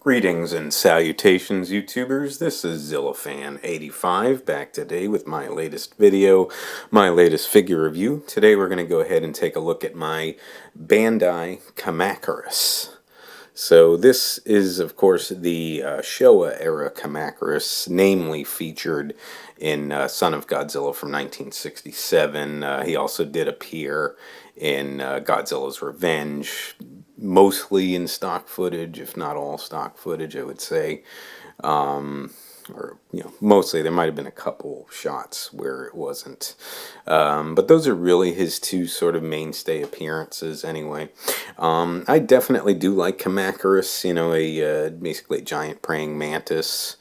Greetings and salutations, YouTubers. This is ZillaFan85 back today with my latest video, my latest figure review. Today we're going to go ahead and take a look at my Bandai Kamacuras. So this is, of course, the Showa era Kamacuras, namely featured in Son of Godzilla from 1967. He also did appear in Godzilla's Revenge, mostly in stock footage, if not all stock footage, I would say. Or, mostly. There might have been a couple shots where it wasn't. But those are really his two sort of mainstay appearances anyway. I definitely do like Kamacuras, basically a giant praying mantis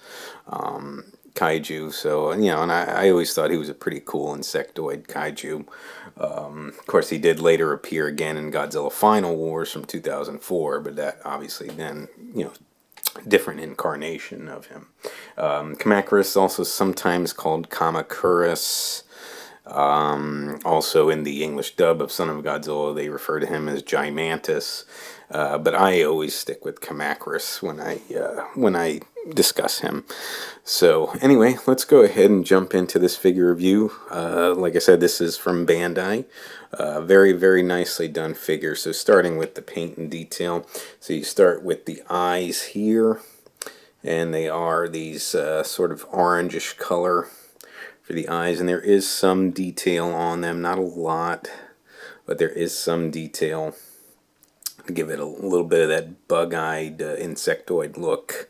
kaiju. So, and I always thought he was a pretty cool insectoid kaiju. Of course, he did later appear again in Godzilla Final Wars from 2004, but that obviously then, different incarnation of him. Kamacuras, also sometimes called Kamacuras. Also in the English dub of Son of Godzilla, they refer to him as Gigantus. But I always stick with Kamacuras when I discuss him. So anyway, let's go ahead and jump into this figure review. Like I said, this is from Bandai. Very, very nicely done figure. So starting with the paint and detail. So you start with the eyes here, and they are these sort of orangish color for the eyes, and there is some detail on them. Not a lot, but there is some detail to give it a little bit of that bug-eyed insectoid look.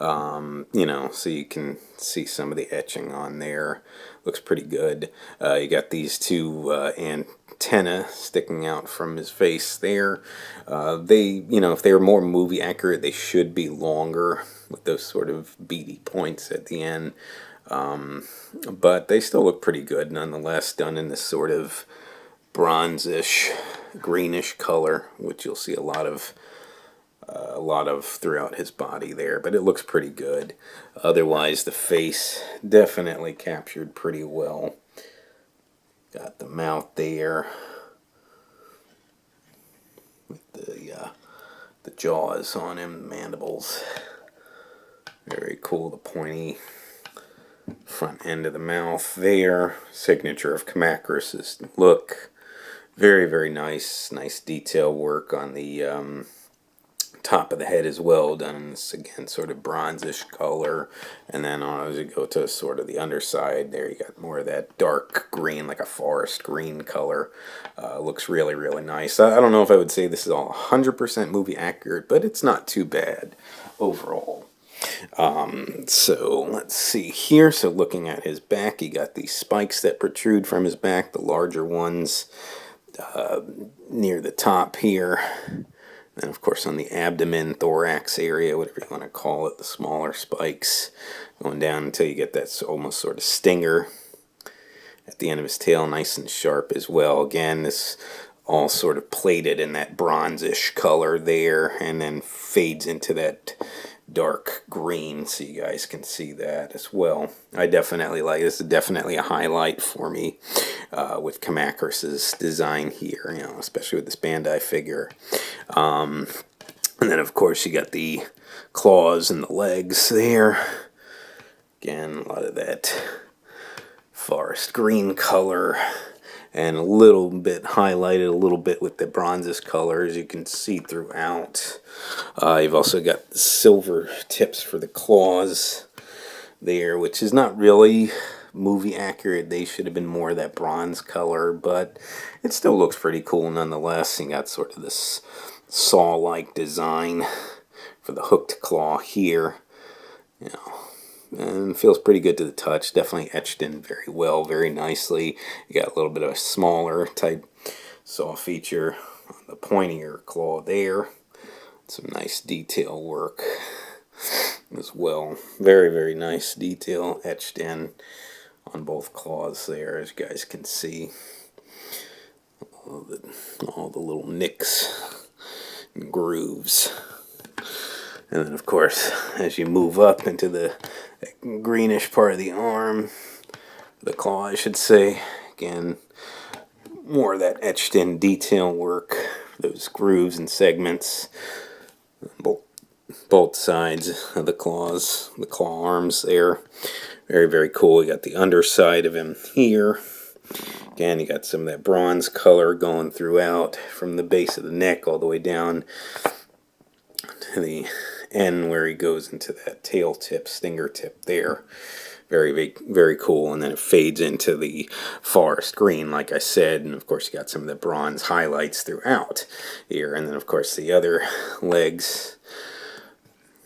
So you can see some of the etching on there. Looks pretty good. You got these two antennae sticking out from his face there. If they were more movie accurate, they should be longer with those sort of beady points at the end. But they still look pretty good nonetheless, done in this sort of bronzish, greenish color, which you'll see a lot of throughout his body there, but it looks pretty good. Otherwise, the face definitely captured pretty well. Got the mouth there with the jaws on him, the mandibles. Very cool, the pointy front end of the mouth there. Signature of Kamacuras' look. Very, very nice detail work on the top of the head as well, done in this, again, sort of bronzish color. And then as you go to sort of the underside there, you got more of that dark green, like a forest green color. Looks really, really nice. I don't know if I would say this is all 100% movie accurate, but it's not too bad overall. So let's see here. So looking at his back, you got these spikes that protrude from his back, the larger ones near the top here. And of course on the abdomen, thorax area, whatever you want to call it, the smaller spikes going down until you get that almost sort of stinger at the end of his tail, nice and sharp as well. Again, this all sort of plated in that bronzish color there, and then fades into that dark green, so you guys can see that as well. I definitely like this. Is definitely a highlight for me with Kamacuras' design here, especially with this Bandai figure. And then of course you got the claws and the legs there. Again, a lot of that forest green color, and a little bit highlighted a little bit with the bronzish color, as you can see throughout. You've also got the silver tips for the claws there, which is not really movie accurate. They should have been more of that bronze color, but it still looks pretty cool nonetheless. You got sort of this saw-like design for the hooked claw here, and feels pretty good to the touch. Definitely etched in very well, very nicely. You got a little bit of a smaller type saw feature on the pointier claw there. Some nice detail work as well. Very, very nice detail etched in on both claws there, as you guys can see. All the little nicks and grooves. And then, of course, as you move up into the greenish part of the arm, the claw, I should say, again, more of that etched in detail work, those grooves and segments, both sides of the claws, the claw arms there. Very, very cool. You got the underside of him here. Again, you got some of that bronze color going throughout from the base of the neck all the way down to the end where he goes into that tail tip, stinger tip there. Very, very, very cool. And then it fades into the forest green, like I said. And of course, you got some of the bronze highlights throughout here. And then, of course, the other legs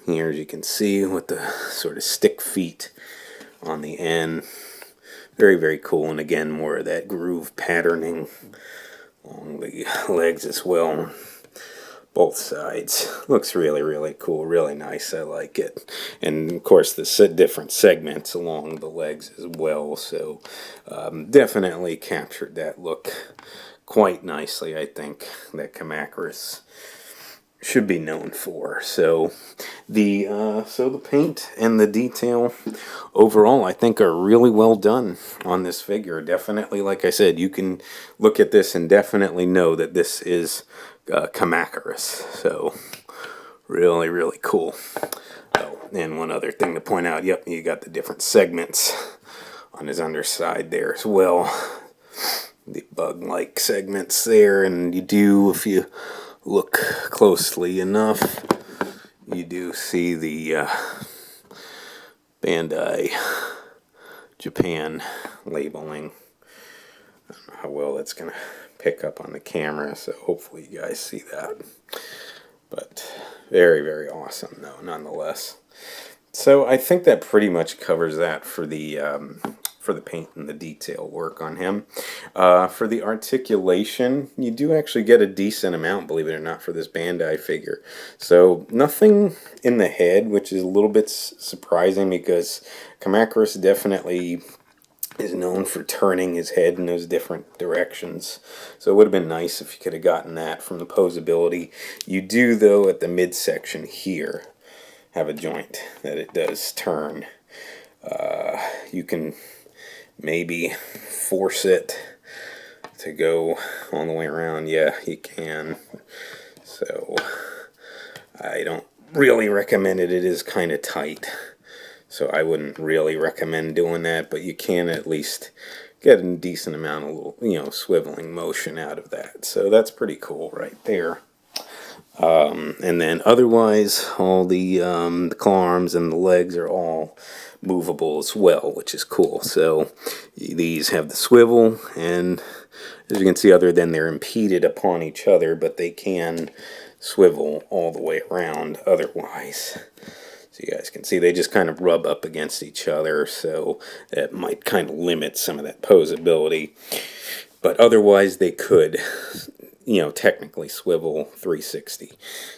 here, as you can see, with the sort of stick feet on the end. Very, very cool. And again, more of that groove patterning along the legs as well. Both sides. Looks really, really cool. Really nice. I like it. And of course, the different segments along the legs as well. So definitely captured that look quite nicely, I think, that Kamacuras should be known for. So the paint and the detail overall, I think, are really well done on this figure. Definitely, like I said, you can look at this and definitely know that this is Kamacuras. So really, really cool. Oh, and one other thing to point out, yep, you got the different segments on his underside there as well. The bug-like segments there, and you do, if you look closely enough, you do see the Bandai Japan labeling. I don't know how well that's going to pick up on the camera, so hopefully you guys see that. But very, very awesome, though, nonetheless. So I think that pretty much covers that for the paint and the detail work on him. For the articulation, you do actually get a decent amount, believe it or not, for this Bandai figure. So nothing in the head, which is a little bit surprising because Kamacuras definitely is known for turning his head in those different directions. So it would have been nice if you could have gotten that from the posability. You do, though, at the midsection here, have a joint that it does turn. You can maybe force it to go all the way around. Yeah, you can. So I don't really recommend it. It is kind of tight. So I wouldn't really recommend doing that, but you can at least get a decent amount of little, swiveling motion out of that. So that's pretty cool right there. And then otherwise, all the claw arms and the legs are all movable as well, which is cool. So these have the swivel, and as you can see, other than they're impeded upon each other, but they can swivel all the way around otherwise. So you guys can see they just kind of rub up against each other, so that might kind of limit some of that posability. But otherwise they could, technically swivel 360.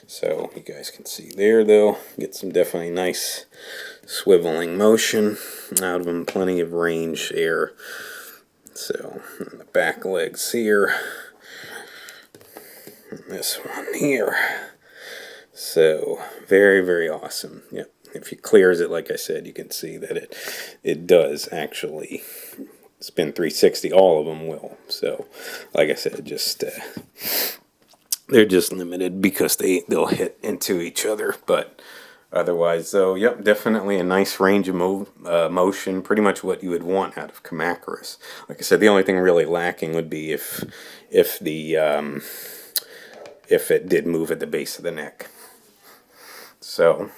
So you guys can see there, though, get some definitely nice swiveling motion out of them, plenty of range there. So the back legs here, and this one here. So very, very awesome. Yep. If he clears it, like I said, you can see that it does actually spin 360. All of them will. So, like I said, just they're just limited because they'll hit into each other. But otherwise, though, yep, definitely a nice range of motion. Pretty much what you would want out of Kamacuras. Like I said, the only thing really lacking would be if it did move at the base of the neck. So,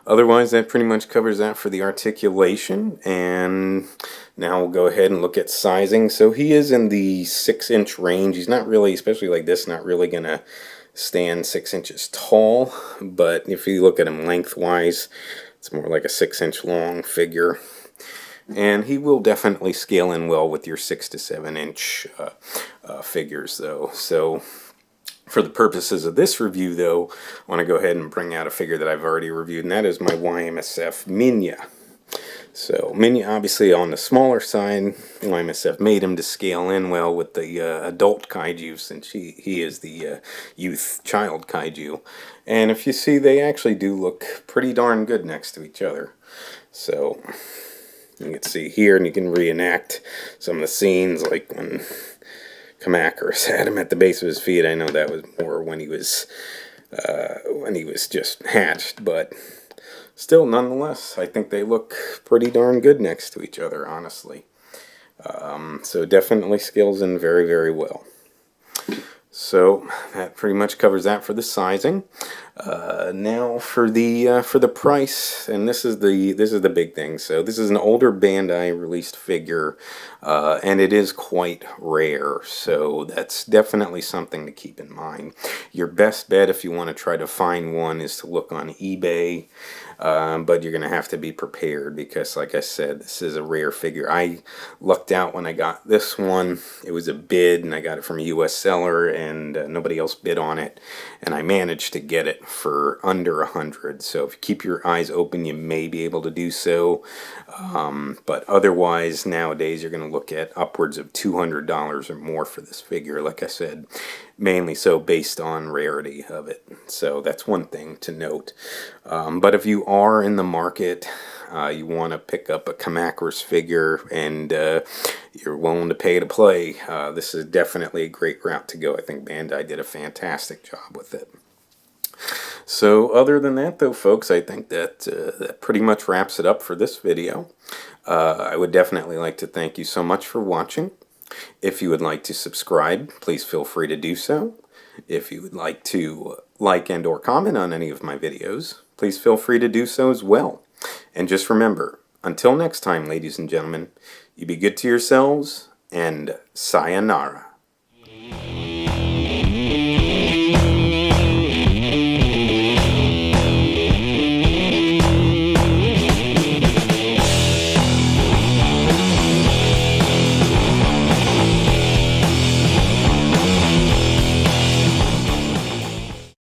otherwise, that pretty much covers that for the articulation. And now we'll go ahead and look at sizing. So he is in the 6-inch range. He's not really, especially like this, not really going to stand 6 inches tall. But if you look at him lengthwise, it's more like a 6-inch long figure. And he will definitely scale in well with your 6 to 7 inch figures, though. So for the purposes of this review, though, I want to go ahead and bring out a figure that I've already reviewed, and that is my YMSF Minya. So Minya, obviously on the smaller side, YMSF made him to scale in well with the adult kaiju, since he is the youth child kaiju. And if you see, they actually do look pretty darn good next to each other. So you can see here, and you can reenact some of the scenes, like when Kamacuras had him at the base of his feet. I know that was more when he was when he was just hatched, but still, nonetheless, I think they look pretty darn good next to each other, honestly. So definitely scales in very, very well. So that pretty much covers that for the sizing. Now for the price, and this is the big thing. So this is an older Bandai released figure, and it is quite rare. So that's definitely something to keep in mind. Your best bet if you want to try to find one is to look on eBay. But you're going to have to be prepared because, like I said, this is a rare figure. I lucked out when I got this one. It was a bid, and I got it from a U.S. seller, and nobody else bid on it. And I managed to get it for under $100. So if you keep your eyes open, you may be able to do so. But otherwise, nowadays, you're going to look at upwards of $200 or more for this figure. Like I said, mainly so based on rarity of it. So that's one thing to note. But if you are in the market, you want to pick up a Kamacuras figure, and you're willing to pay to play, this is definitely a great route to go. I think Bandai did a fantastic job with it. So other than that, though, folks, I think that that pretty much wraps it up for this video. I would definitely like to thank you so much for watching. If you would like to subscribe, please feel free to do so. If you would like to like and or comment on any of my videos, please feel free to do so as well. And just remember, until next time, ladies and gentlemen, you be good to yourselves, and sayonara.